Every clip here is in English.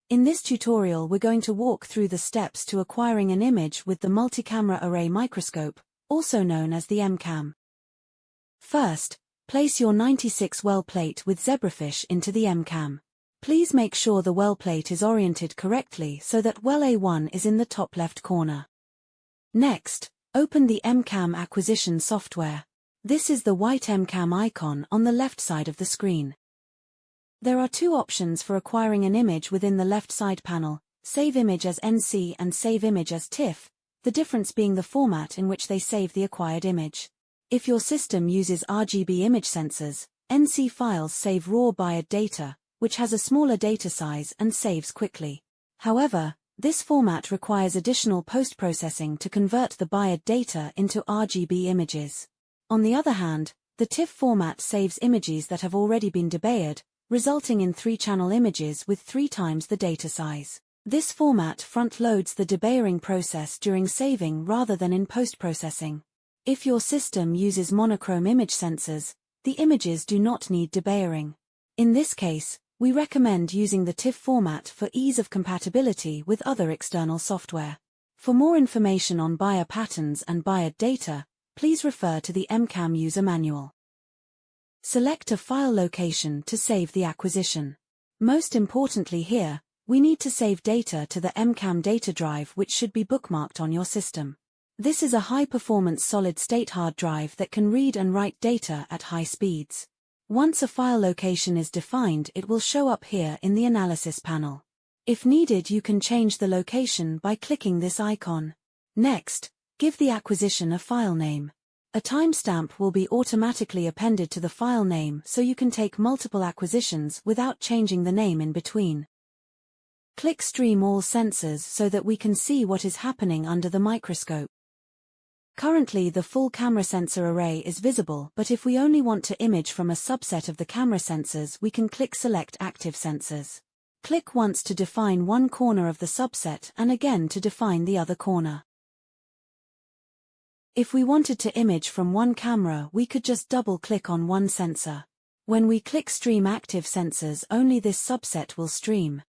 In this tutorial we're going to walk through the steps to acquiring an image with the multi-camera array microscope, also known as the MCAM. First, place your 96 well plate with zebrafish into the MCAM. Please make sure the well plate is oriented correctly so that well A1 is in the top left corner. Next, open the MCAM acquisition software. This is the white MCAM icon on the left side of the screen. There are two options for acquiring an image within the left side panel: Save Image as NC and Save Image as TIFF, the difference being the format in which they save the acquired image. If your system uses RGB image sensors, NC files save raw bired data, which has a smaller data size and saves quickly. However, this format requires additional post-processing to convert the bired data into RGB images. On the other hand, the TIFF format saves images that have already been debayed, resulting in 3-channel images with 3 times the data size. This format front-loads the debayering process during saving rather than in post-processing. If your system uses monochrome image sensors, the images do not need debayering. In this case, we recommend using the TIFF format for ease of compatibility with other external software. For more information on Bayer patterns and Bayer data, please refer to the MCAM user manual. Select a file location to save the acquisition. Most importantly here, we need to save data to the MCAM data drive, which should be bookmarked on your system. This is a high-performance solid-state hard drive that can read and write data at high speeds. Once a file location is defined, it will show up here in the analysis panel. If needed, you can change the location by clicking this icon. Next, give the acquisition a file name. A timestamp will be automatically appended to the file name so you can take multiple acquisitions without changing the name in between. Click Stream All Sensors so that we can see what is happening under the microscope. Currently the full camera sensor array is visible, but if we only want to image from a subset of the camera sensors, we can click Select Active Sensors. Click once to define one corner of the subset and again to define the other corner. If we wanted to image from one camera, we could just double-click on one sensor. When we click Stream Active Sensors, only this subset will stream.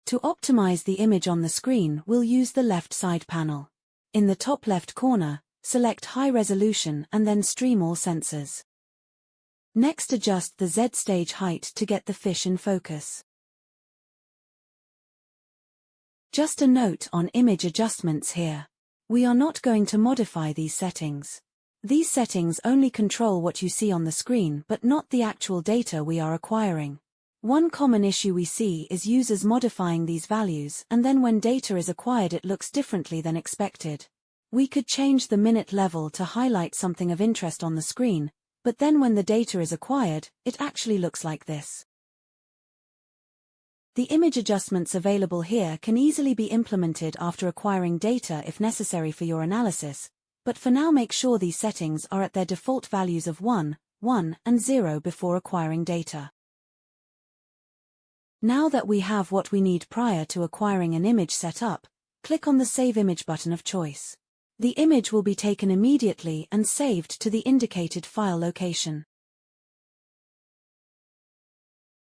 To optimize the image on the screen, we'll use the left side panel. In the top left corner, select High Resolution and then Stream All Sensors. Next, adjust the Z stage height to get the fish in focus. Just a note on image adjustments here. We are not going to modify these settings. These settings only control what you see on the screen but not the actual data we are acquiring. One common issue we see is users modifying these values, and then when data is acquired it looks differently than expected. We could change the minute level to highlight something of interest on the screen, but then when the data is acquired, it actually looks like this. The image adjustments available here can easily be implemented after acquiring data if necessary for your analysis, but for now make sure these settings are at their default values of 1, 1, and 0 before acquiring data. Now that we have what we need prior to acquiring an image set up, click on the Save Image button of choice. The image will be taken immediately and saved to the indicated file location.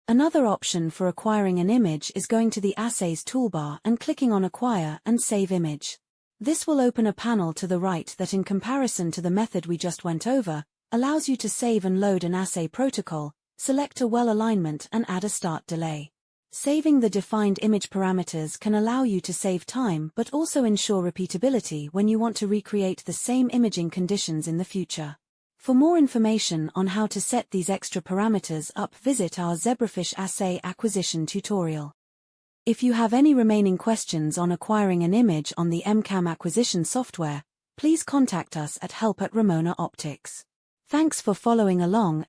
Another option for acquiring an image is going to the Assays toolbar and clicking on Acquire and Save Image. This will open a panel to the right that, in comparison to the method we just went over, allows you to save and load an assay protocol, select a well alignment and add a start delay. Saving the defined image parameters can allow you to save time but also ensure repeatability when you want to recreate the same imaging conditions in the future. For more information on how to set these extra parameters up, visit our Zebrafish Assay Acquisition tutorial. If you have any remaining questions on acquiring an image on the MCAM acquisition software, please contact us at help@Ramona Optics. Thanks for following along.